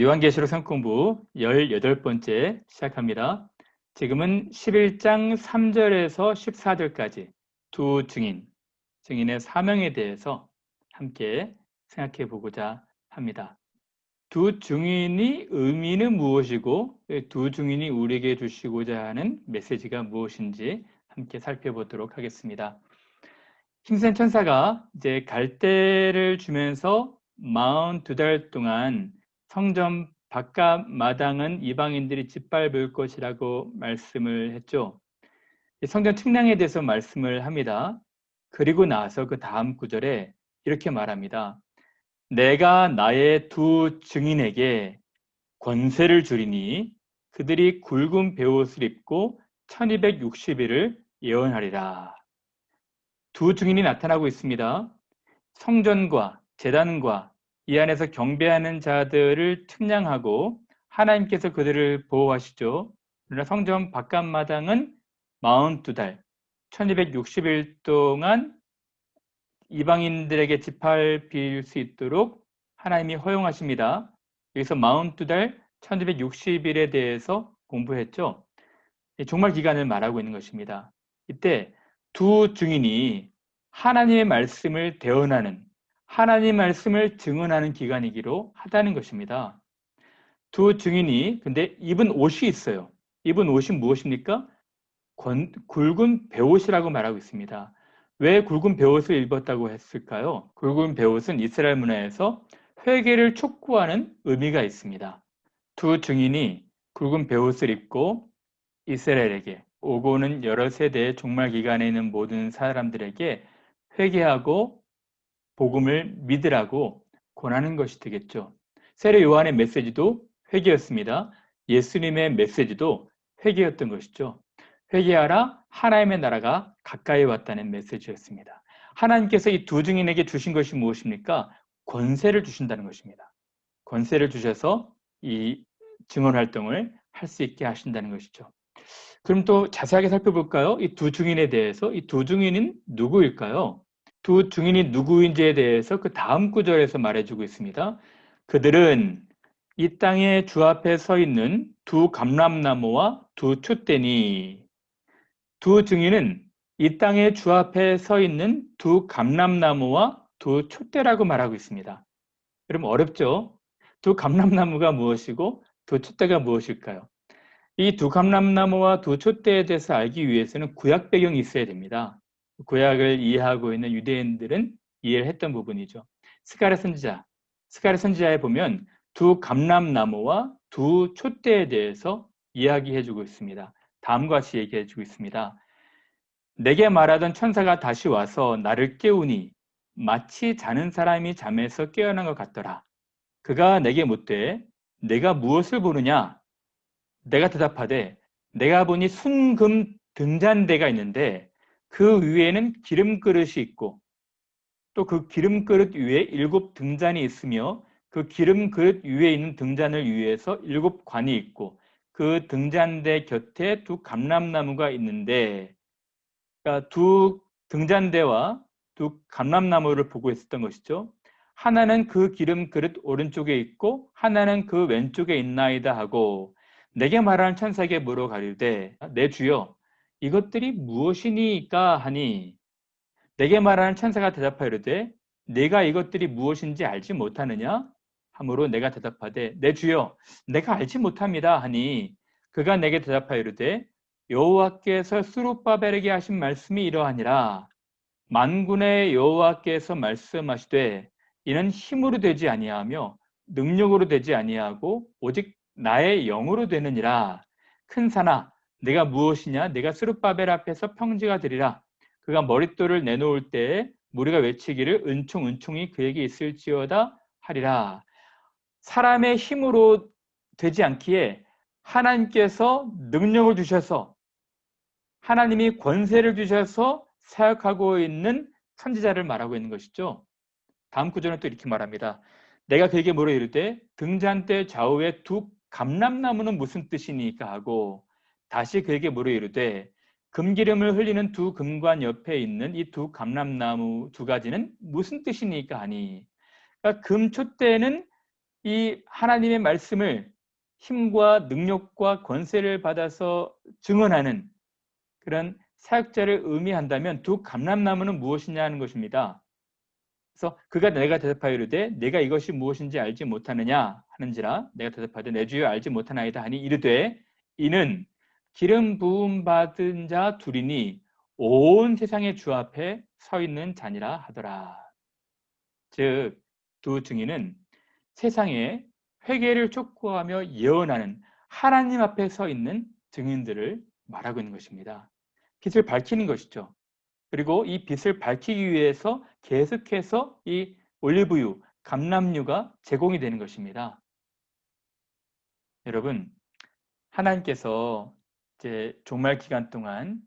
요한계시록 성공부 18번째 시작합니다. 지금은 11장 3절에서 14절까지 두 증인의 사명에 대해서 함께 생각해 보고자 합니다. 두 증인이 의미는 무엇이고 두 증인이 우리에게 주시고자 하는 메시지가 무엇인지 함께 살펴보도록 하겠습니다. 힘센 천사가 이제 갈대를 주면서 42달 동안 성전 바깥 마당은 이방인들이 짓밟을 것이라고 말씀을 했죠. 성전 측량에 대해서 말씀을 합니다. 그리고 나서 그 다음 구절에 이렇게 말합니다. 내가 나의 두 증인에게 권세를 주리니 그들이 굵은 베옷을 입고 1260일을 예언하리라. 두 증인이 나타나고 있습니다. 성전과 제단과 이 안에서 경배하는 자들을 측량하고 하나님께서 그들을 보호하시죠. 그러나 성전 바깥마당은 42달, 1260일 동안 이방인들에게 짓밟힐 수 있도록 하나님이 허용하십니다. 여기서 42달, 1260일에 대해서 공부했죠. 종말 기간을 말하고 있는 것입니다. 이때 두 증인이 하나님의 말씀을 대언하는, 하나님의 말씀을 증언하는 기간이기로 하다는 것입니다. 두 증인이 근데 입은 옷이 있어요. 입은 옷이 무엇입니까? 굵은 베옷이라고 말하고 있습니다. 왜 굵은 베옷을 입었다고 했을까요? 굵은 베옷은 이스라엘 문화에서 회개를 촉구하는 의미가 있습니다. 두 증인이 굵은 베옷을 입고 이스라엘에게 오고는 여러 세대의 종말 기간에 있는 모든 사람들에게 회개하고 복음을 믿으라고 권하는 것이 되겠죠. 세례 요한의 메시지도 회개였습니다. 예수님의 메시지도 회개였던 것이죠. 회개하라, 하나님의 나라가 가까이 왔다는 메시지였습니다. 하나님께서 이 두 증인에게 주신 것이 무엇입니까? 권세를 주신다는 것입니다. 권세를 주셔서 이 증언 활동을 할 수 있게 하신다는 것이죠. 그럼 또 자세하게 살펴볼까요? 이 두 증인에 대해서. 이 두 증인은 누구일까요? 두 증인이 누구인지에 대해서 그 다음 구절에서 말해주고 있습니다. 그들은 이 땅에 주 앞에 서 있는 두 감람나무와 두 촛대니. 두 증인은 이 땅에 주 앞에 서 있는 두 감람나무와 두 촛대라고 말하고 있습니다. 여러분 어렵죠? 두 감람나무가 무엇이고 두 촛대가 무엇일까요? 이 두 감람나무와 두 촛대에 대해서 알기 위해서는 구약 배경이 있어야 됩니다. 구약을 이해하고 있는 유대인들은 이해를 했던 부분이죠. 스가랴 선지자에 보면 두 감람나무와 두 촛대에 대해서 이야기해주고 있습니다. 다음과 같이 얘기해주고 있습니다. 내게 말하던 천사가 다시 와서 나를 깨우니 마치 자는 사람이 잠에서 깨어난 것 같더라. 그가 내게 묻되 내가 무엇을 보느냐? 내가 대답하되 내가 보니 순금 등잔대가 있는데 그 위에는 기름그릇이 있고 또 그 기름그릇 위에 7 등잔이 있으며 그 기름그릇 위에 있는 등잔을 위해서 7 관이 있고 그 등잔대 곁에 두 감람나무가 있는데, 그러니까 두 등잔대와 두 감람나무를 보고 있었던 것이죠. 하나는 그 기름그릇 오른쪽에 있고 하나는 그 왼쪽에 있나이다 하고 내게 말하는 천사에게 물어 가리되 내 주여 이것들이 무엇이니까 하니 내게 말하는 천사가 대답하여 이르되 네가 이것들이 무엇인지 알지 못하느냐 하므로 내가 대답하되 내 주여 내가 알지 못합니다 하니 그가 내게 대답하여 이르되 여호와께서 스룹바벨에게 하신 말씀이 이러하니라. 만군의 여호와께서 말씀하시되 이는 힘으로 되지 아니하며 능력으로 되지 아니하고 오직 나의 영으로 되느니라. 큰 산아 내가 무엇이냐? 내가 스룹바벨 앞에서 평지가 되리라. 그가 머릿돌을 내놓을 때에 무리가 외치기를 은총 은총이 그에게 있을지어다 하리라. 사람의 힘으로 되지 않기에 하나님께서 능력을 주셔서 하나님이 권세를 주셔서 사역하고 있는 선지자를 말하고 있는 것이죠. 다음 구절은 또 이렇게 말합니다. 내가 그에게 물어 이르되 등잔대 좌우에 두 감람나무는 무슨 뜻이니까 하고 다시 그에게 물어 이르되 금기름을 흘리는 두 금관 옆에 있는 이 두 감람나무 두 가지는 무슨 뜻이니까 하니, 그러니까 금촛대는 이 하나님의 말씀을 힘과 능력과 권세를 받아서 증언하는 그런 사역자를 의미한다면 두 감람나무는 무엇이냐 하는 것입니다. 그래서 그가 내가 대답하여 이르되 내가 이것이 무엇인지 알지 못하느냐 하는지라 내가 대답하되 내 주여 알지 못하나이다 하니 이르되 이는 기름 부음 받은 자 둘이니 온 세상의 주 앞에 서 있는 자니라 하더라. 즉 두 증인은 세상에 회개를 촉구하며 예언하는 하나님 앞에 서 있는 증인들을 말하고 있는 것입니다. 빛을 밝히는 것이죠. 그리고 이 빛을 밝히기 위해서 계속해서 이 올리브유, 감람유가 제공이 되는 것입니다. 여러분, 하나님께서 이제 종말 기간 동안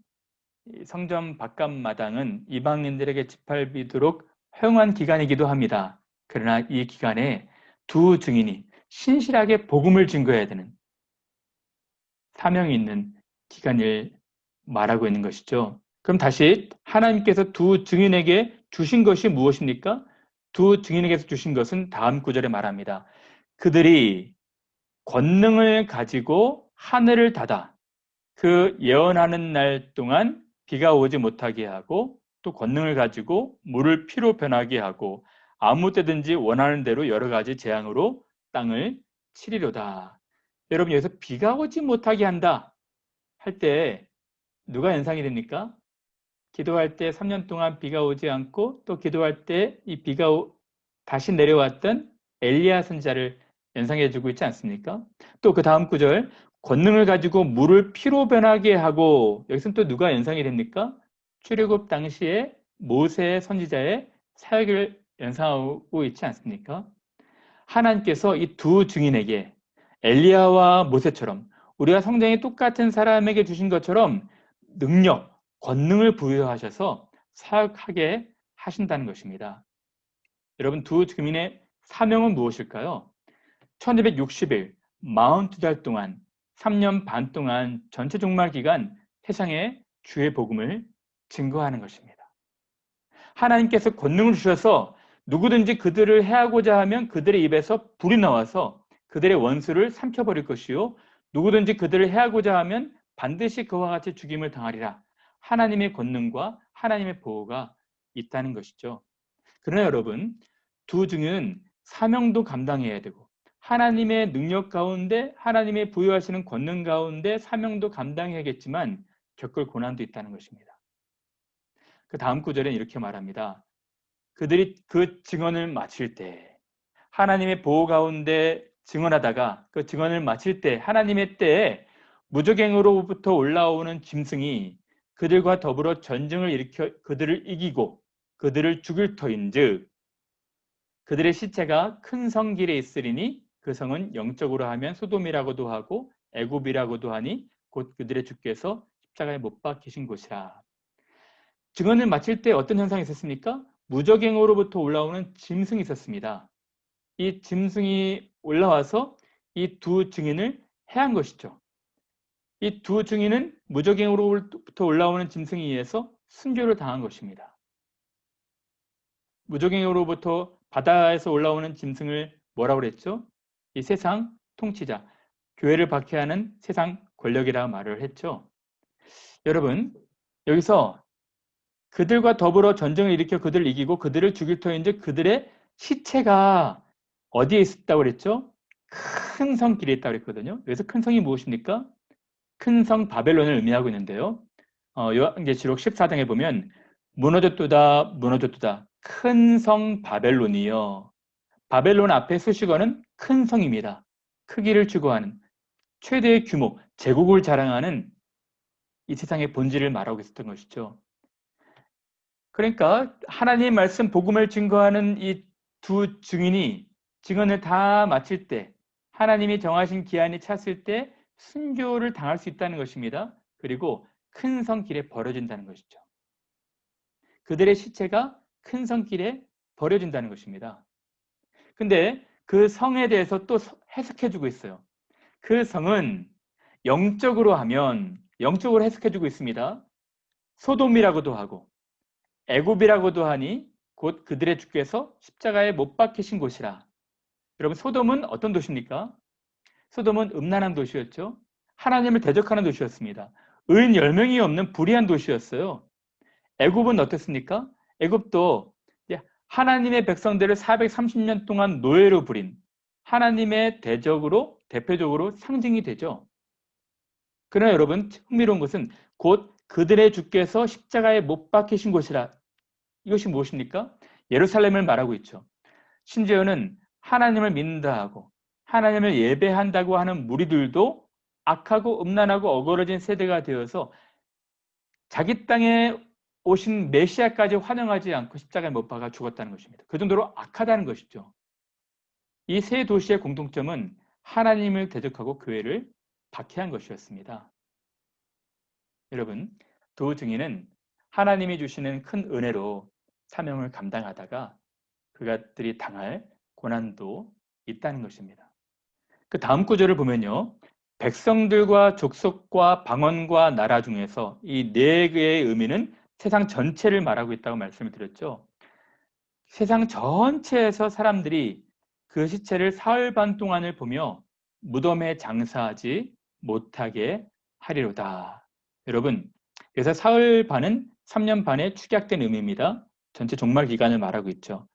성전 바깥마당은 이방인들에게 짓밟히도록 허용한 기간이기도 합니다. 그러나 이 기간에 두 증인이 신실하게 복음을 증거해야 되는 사명이 있는 기간을 말하고 있는 것이죠. 그럼 다시 하나님께서 두 증인에게 주신 것이 무엇입니까? 두 증인에게서 주신 것은 다음 구절에 말합니다. 그들이 권능을 가지고 하늘을 닫아 그 예언하는 날 동안 비가 오지 못하게 하고 또 권능을 가지고 물을 피로 변하게 하고 아무 때든지 원하는 대로 여러 가지 재앙으로 땅을 치리로다. 여러분 여기서 비가 오지 못하게 한다 할 때 누가 연상이 됩니까? 기도할 때 3년 동안 비가 오지 않고 또 기도할 때 이 비가 다시 내려왔던 엘리야 선지자를 연상해 주고 있지 않습니까? 또 그 다음 구절 권능을 가지고 물을 피로 변하게 하고 여기서는 또 누가 연상이 됩니까? 출애굽 당시에 모세 선지자의 사역을 연상하고 있지 않습니까? 하나님께서 이 두 증인에게 엘리야와 모세처럼 우리가 성경에 똑같은 사람에게 주신 것처럼 능력, 권능을 부여하셔서 사역하게 하신다는 것입니다. 여러분 두 증인의 사명은 무엇일까요? 1260일, 42달 동안 3년 반 동안 전체 종말 기간 세상에 주의 복음을 증거하는 것입니다. 하나님께서 권능을 주셔서 누구든지 그들을 해하고자 하면 그들의 입에서 불이 나와서 그들의 원수를 삼켜버릴 것이요 누구든지 그들을 해하고자 하면 반드시 그와 같이 죽임을 당하리라. 하나님의 권능과 하나님의 보호가 있다는 것이죠. 그러나 여러분 두 증인은 사명도 감당해야 되고 하나님의 능력 가운데 하나님의 부여하시는 권능 가운데 사명도 감당해야겠지만 겪을 고난도 있다는 것입니다. 그 다음 구절엔 이렇게 말합니다. 그들이 그 증언을 마칠 때 하나님의 보호 가운데 증언하다가 그 증언을 마칠 때 하나님의 때에 무적행으로부터 올라오는 짐승이 그들과 더불어 전쟁을 일으켜 그들을 이기고 그들을 죽일 터인즉 그들의 시체가 큰 성 길에 있으리니 그 성은 영적으로 하면 소돔이라고도 하고 애굽이라고도 하니 곧 그들의 주께서 십자가에 못 박히신 곳이라. 증언을 마칠 때 어떤 현상이 있었습니까? 무적행으로부터 올라오는 짐승이 있었습니다. 이 짐승이 올라와서 이 두 증인을 해한 것이죠. 이 두 증인은 무적행으로부터 올라오는 짐승에 의해서 순교를 당한 것입니다. 무적행으로부터 바다에서 올라오는 짐승을 뭐라고 그랬죠? 이 세상 통치자, 교회를 박해하는 세상 권력이라 말을 했죠. 여러분, 여기서 그들과 더불어 전쟁을 일으켜 그들을 이기고 그들을 죽일 터인즉 그들의 시체가 어디에 있었다고 그랬죠? 큰 성 길에 있다고 그랬거든요. 여기서 큰 성이 무엇입니까? 큰 성 바벨론을 의미하고 있는데요. 요한계시록 14장에 보면 무너졌도다 무너졌도다 큰 성 바벨론이요. 바벨론 앞에 수식어는 큰 성입니다. 크기를 추구하는 최대의 규모, 제국을 자랑하는 이 세상의 본질을 말하고 있었던 것이죠. 그러니까 하나님의 말씀 복음을 증거하는 이 두 증인이 증언을 다 마칠 때 하나님이 정하신 기한이 찼을 때 순교를 당할 수 있다는 것입니다. 그리고 큰 성길에 버려진다는 것이죠. 그들의 시체가 큰 성길에 버려진다는 것입니다. 근데 그 성에 대해서 또 해석해주고 있어요. 그 성은 영적으로 하면 영적으로 해석해주고 있습니다. 소돔이라고도 하고 애굽이라고도 하니 곧 그들의 주께서 십자가에 못 박히신 곳이라. 여러분, 소돔은 어떤 도시입니까? 소돔은 음란한 도시였죠. 하나님을 대적하는 도시였습니다. 의인 10명이 없는 불의한 도시였어요. 애굽은 어떻습니까? 애굽도 하나님의 백성들을 430년 동안 노예로 부린 하나님의 대적으로 대표적으로 상징이 되죠. 그러나 여러분, 흥미로운 것은 곧 그들의 주께서 십자가에 못 박히신 곳이라. 이것이 무엇입니까? 예루살렘을 말하고 있죠. 심지어는 하나님을 믿는다 하고 하나님을 예배한다고 하는 무리들도 악하고 음란하고 어그러진 세대가 되어서 자기 땅에 오신 메시아까지 환영하지 않고 십자가에 못 박아 죽었다는 것입니다. 그 정도로 악하다는 것이죠. 이 세 도시의 공통점은 하나님을 대적하고 교회를 박해한 것이었습니다. 여러분, 두 증인은 하나님이 주시는 큰 은혜로 사명을 감당하다가 그것들이 당할 고난도 있다는 것입니다. 그 다음 구절을 보면요. 백성들과 족속과 방언과 나라 중에서 이 네 개의 의미는 세상 전체를 말하고 있다고 말씀을 드렸죠. 세상 전체에서 사람들이 그 시체를 사흘 반 동안을 보며 무덤에 장사하지 못하게 하리로다. 여러분, 그래서 사흘 반은 3년 반의 축약된 의미입니다. 전체 종말 기간을 말하고 있죠.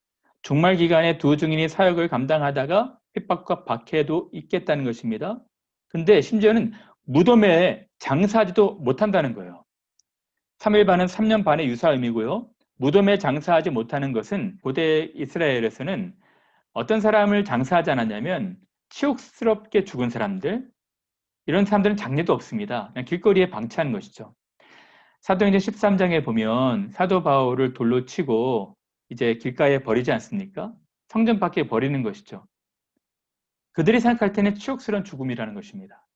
종말 기간에 두 증인이 사역을 감당하다가 핍박과 박해도 있겠다는 것입니다. 근데 심지어는 무덤에 장사하지도 못한다는 거예요. 3일 반은 3년 반의 유사 의미고요. 무덤에 장사하지 못하는 것은 고대 이스라엘에서는 어떤 사람을 장사하지 않았냐면 치욕스럽게 죽은 사람들, 이런 사람들은 장례도 없습니다. 그냥 길거리에 방치하는 것이죠. 사도행전 13장에 보면 사도 바울을 돌로 치고 이제 길가에 버리지 않습니까? 성전 밖에 버리는 것이죠. 그들이 생각할 때는 치욕스러운 죽음이라는 것입니다.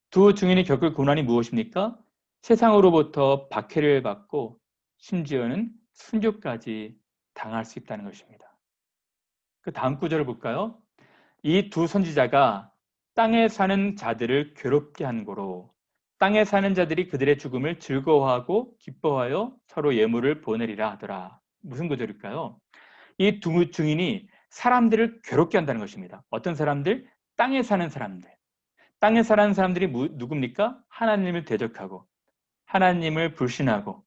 두 증인이 겪을 고난이 무엇입니까? 세상으로부터 박해를 받고 심지어는 순교까지 당할 수 있다는 것입니다. 그 다음 구절을 볼까요? 이 두 선지자가 땅에 사는 자들을 괴롭게 한 고로 땅에 사는 자들이 그들의 죽음을 즐거워하고 기뻐하여 서로 예물을 보내리라 하더라. 무슨 구절일까요? 이 두 증인이 사람들을 괴롭게 한다는 것입니다. 어떤 사람들? 땅에 사는 사람들. 땅에 사는 사람들이 누굽니까? 하나님을 대적하고 하나님을 불신하고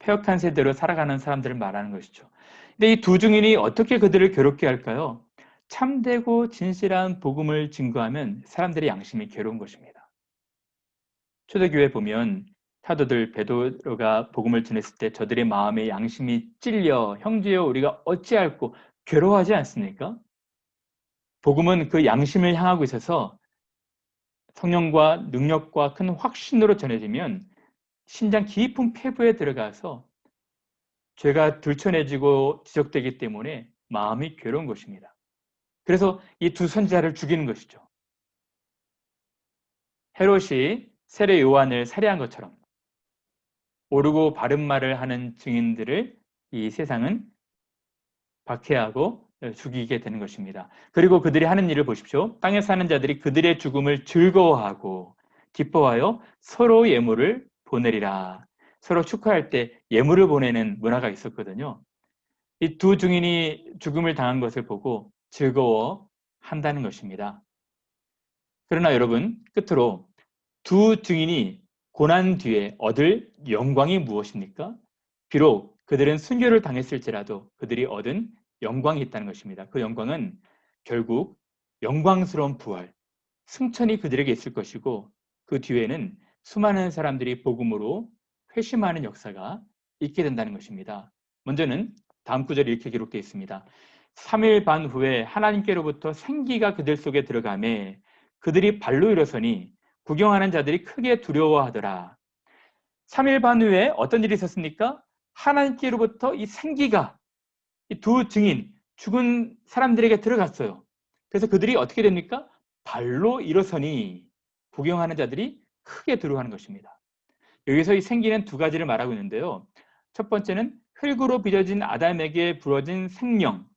패역한 세대로 살아가는 사람들을 말하는 것이죠. 근데 이 두 증인이 어떻게 그들을 괴롭게 할까요? 참되고 진실한 복음을 증거하면 사람들의 양심이 괴로운 것입니다. 초대교회 보면 사도들 베드로가 복음을 전했을 때 저들의 마음에 양심이 찔려 형제여 우리가 어찌할꼬 괴로워하지 않습니까? 복음은 그 양심을 향하고 있어서 성령과 능력과 큰 확신으로 전해지면 심장 깊은 폐부에 들어가서 죄가 들춰내지고 지적되기 때문에 마음이 괴로운 것입니다. 그래서 이 두 선지자를 죽이는 것이죠. 헤롯이 세례 요한을 살해한 것처럼 옳고 바른 말을 하는 증인들을 이 세상은 박해하고 죽이게 되는 것입니다. 그리고 그들이 하는 일을 보십시오. 땅에 사는 자들이 그들의 죽음을 즐거워하고 기뻐하여 서로 예물을 보내리라. 서로 축하할 때 예물을 보내는 문화가 있었거든요. 이 두 증인이 죽음을 당한 것을 보고 즐거워한다는 것입니다. 그러나 여러분, 끝으로 두 증인이 고난 뒤에 얻을 영광이 무엇입니까? 비록 그들은 순교를 당했을지라도 그들이 얻은 영광이 있다는 것입니다. 그 영광은 결국 영광스러운 부활, 승천이 그들에게 있을 것이고 그 뒤에는 수많은 사람들이 복음으로 회심하는 역사가 있게 된다는 것입니다. 먼저는 다음 구절에 이렇게 기록되어 있습니다. 3일 반 후에 하나님께로부터 생기가 그들 속에 들어가매 그들이 발로 일어서니 구경하는 자들이 크게 두려워하더라. 3일 반 후에 어떤 일이 있었습니까? 하나님께로부터 이 생기가 이 두 증인, 죽은 사람들에게 들어갔어요. 그래서 그들이 어떻게 됩니까? 발로 일어서니 구경하는 자들이 크게 두려워하는 것입니다. 여기서 이 생기는 두 가지를 말하고 있는데요. 첫 번째는 흙으로 빚어진 아담에게 부어진 생명,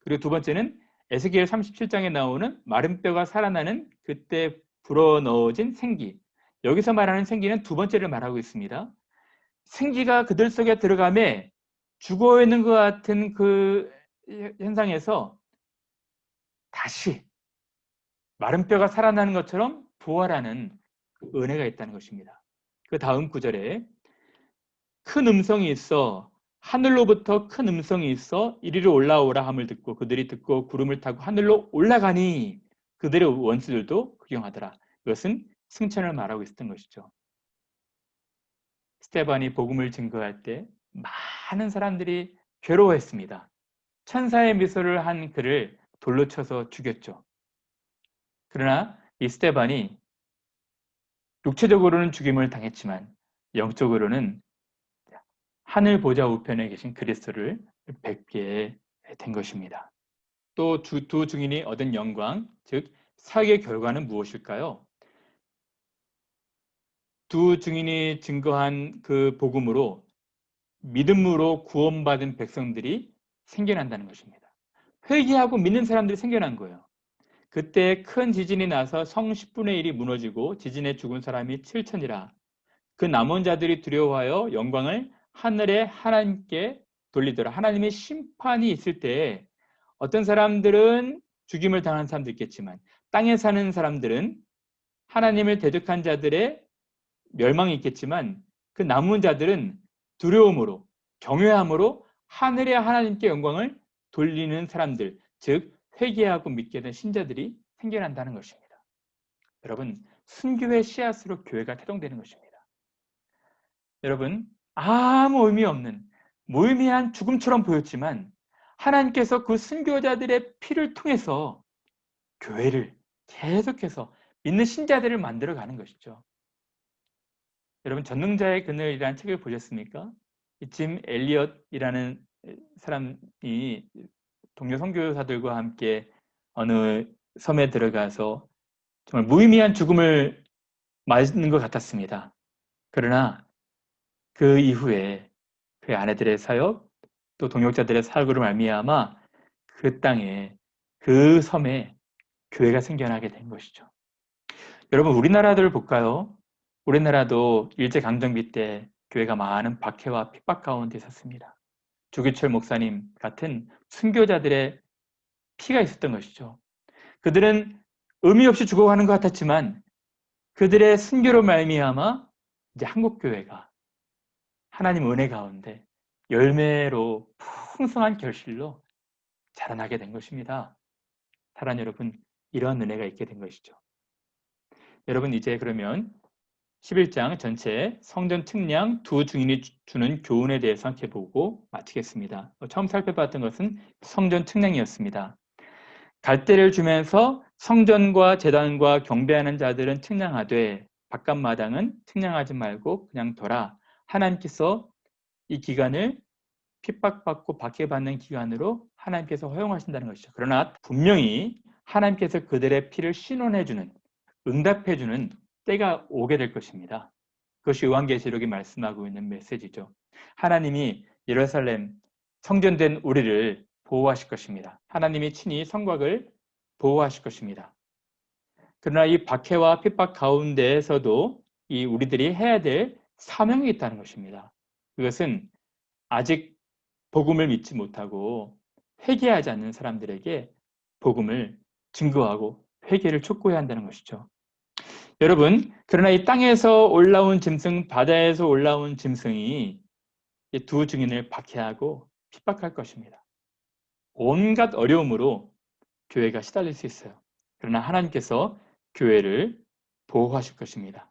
그리고 두 번째는 에스겔 37장에 나오는 마른 뼈가 살아나는 그때 불어넣어진 생기. 여기서 말하는 생기는 두 번째를 말하고 있습니다. 생기가 그들 속에 들어가매 죽어있는 것 같은 그 현상에서 다시 마른 뼈가 살아나는 것처럼 부활하는 그 은혜가 있다는 것입니다. 그 다음 구절에 큰 음성이 있어 하늘로부터 큰 음성이 있어 이리로 올라오라 함을 듣고 그들이 듣고 구름을 타고 하늘로 올라가니 그들의 원수들도 구경하더라. 이것은 승천을 말하고 있었던 것이죠. 스데반이 복음을 증거할 때 많은 사람들이 괴로워했습니다. 천사의 미소를 한 그를 돌로 쳐서 죽였죠. 그러나 이 스데반이 육체적으로는 죽임을 당했지만 영적으로는 하늘 보좌 우편에 계신 그리스도를 뵙게 된 것입니다. 또 두 증인이 얻은 영광, 즉 사역의 결과는 무엇일까요? 두 증인이 증거한 그 복음으로 믿음으로 구원받은 백성들이 생겨난다는 것입니다. 회개하고 믿는 사람들이 생겨난 거예요. 그때 큰 지진이 나서 성 10분의 1이 무너지고 지진에 죽은 사람이 7천이라. 그 남은 자들이 두려워하여 영광을 하늘의 하나님께 돌리더라. 하나님의 심판이 있을 때 어떤 사람들은 죽임을 당한 사람도 있겠지만 땅에 사는 사람들은 하나님을 대적한 자들의 멸망이 있겠지만 그 남은 자들은 두려움으로 경외함으로 하늘의 하나님께 영광을 돌리는 사람들, 즉 회개하고 믿게 된 신자들이 생겨난다는 것입니다. 여러분, 순교의 씨앗으로 교회가 태동되는 것입니다. 여러분, 아무 의미 없는 무의미한 죽음처럼 보였지만 하나님께서 그 순교자들의 피를 통해서 교회를 계속해서 믿는 신자들을 만들어가는 것이죠. 여러분, 전능자의 그늘이라는 책을 보셨습니까? 짐 엘리엇이라는 사람이 동료 선교사들과 함께 어느 섬에 들어가서 정말 무의미한 죽음을 맞는 것 같았습니다. 그러나 그 이후에 그 아내들의 사역, 또 동역자들의 사역으로 말미암아 그 땅에, 그 섬에 교회가 생겨나게 된 것이죠. 여러분, 우리나라를 볼까요? 우리나라도 일제강점기 때 교회가 많은 박해와 핍박 가운데 있었습니다. 주기철 목사님 같은 순교자들의 피가 있었던 것이죠. 그들은 의미 없이 죽어가는 것 같았지만 그들의 순교로 말미암아 이제 한국교회가 하나님 은혜 가운데 열매로 풍성한 결실로 자라나게 된 것입니다. 사랑하는 여러분, 이런 은혜가 있게 된 것이죠. 여러분, 이제 그러면 11장 전체 성전 측량 두 증인이 주는 교훈에 대해서 함께 보고 마치겠습니다. 처음 살펴봤던 것은 성전 측량이었습니다. 갈대를 주면서 성전과 제단과 경배하는 자들은 측량하되 바깥마당은 측량하지 말고 그냥 둬라. 하나님께서 이 기간을 핍박받고 박해받는 기간으로 하나님께서 허용하신다는 것이죠. 그러나 분명히 하나님께서 그들의 피를 신원해주는, 응답해주는 때가 오게 될 것입니다. 그것이 요한계시록이 말씀하고 있는 메시지죠. 하나님이 예루살렘 성전된 우리를 보호하실 것입니다. 하나님이 친히 성곽을 보호하실 것입니다. 그러나 이 박해와 핍박 가운데에서도 이 우리들이 해야 될 사명이 있다는 것입니다. 그것은 아직 복음을 믿지 못하고 회개하지 않는 사람들에게 복음을 증거하고 회개를 촉구해야 한다는 것이죠. 여러분, 그러나 이 땅에서 올라온 짐승, 바다에서 올라온 짐승이 이 두 증인을 박해하고 핍박할 것입니다. 온갖 어려움으로 교회가 시달릴 수 있어요. 그러나 하나님께서 교회를 보호하실 것입니다.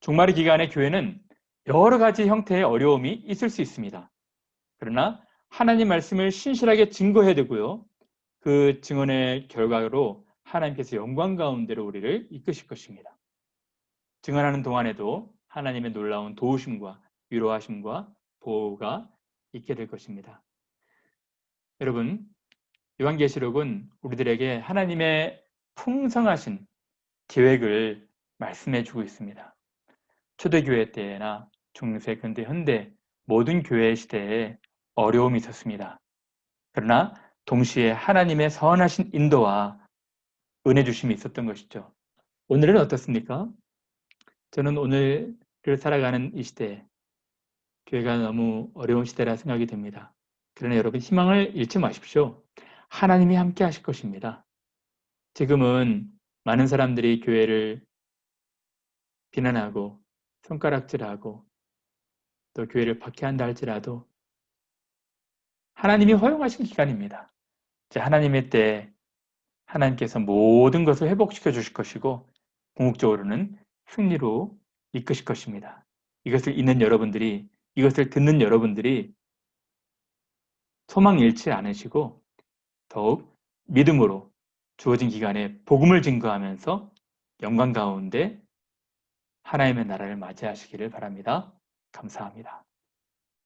종말의 기간에 교회는 여러 가지 형태의 어려움이 있을 수 있습니다. 그러나 하나님 말씀을 신실하게 증거해야 되고요. 그 증언의 결과로 하나님께서 영광 가운데로 우리를 이끄실 것입니다. 증언하는 동안에도 하나님의 놀라운 도우심과 위로하심과 보호가 있게 될 것입니다. 여러분, 요한계시록은 우리들에게 하나님의 풍성하신 계획을 말씀해 주고 있습니다. 초대교회 때나 중세, 근대, 현대 모든 교회 시대에 어려움이 있었습니다. 그러나 동시에 하나님의 선하신 인도와 은혜 주심이 있었던 것이죠. 오늘은 어떻습니까? 저는 오늘을 살아가는 이 시대에 교회가 너무 어려운 시대라 생각이 됩니다. 그러나 여러분 희망을 잃지 마십시오. 하나님이 함께 하실 것입니다. 지금은 많은 사람들이 교회를 비난하고 손가락질하고 또 교회를 박해한다 할지라도 하나님이 허용하신 기간입니다. 이제 하나님의 때에 하나님께서 모든 것을 회복시켜 주실 것이고 궁극적으로는 승리로 이끄실 것입니다. 이것을 이것을 듣는 여러분들이 소망 잃지 않으시고 더욱 믿음으로 주어진 기간에 복음을 증거하면서 영광 가운데 하나님의 나라를 맞이하시기를 바랍니다. 감사합니다.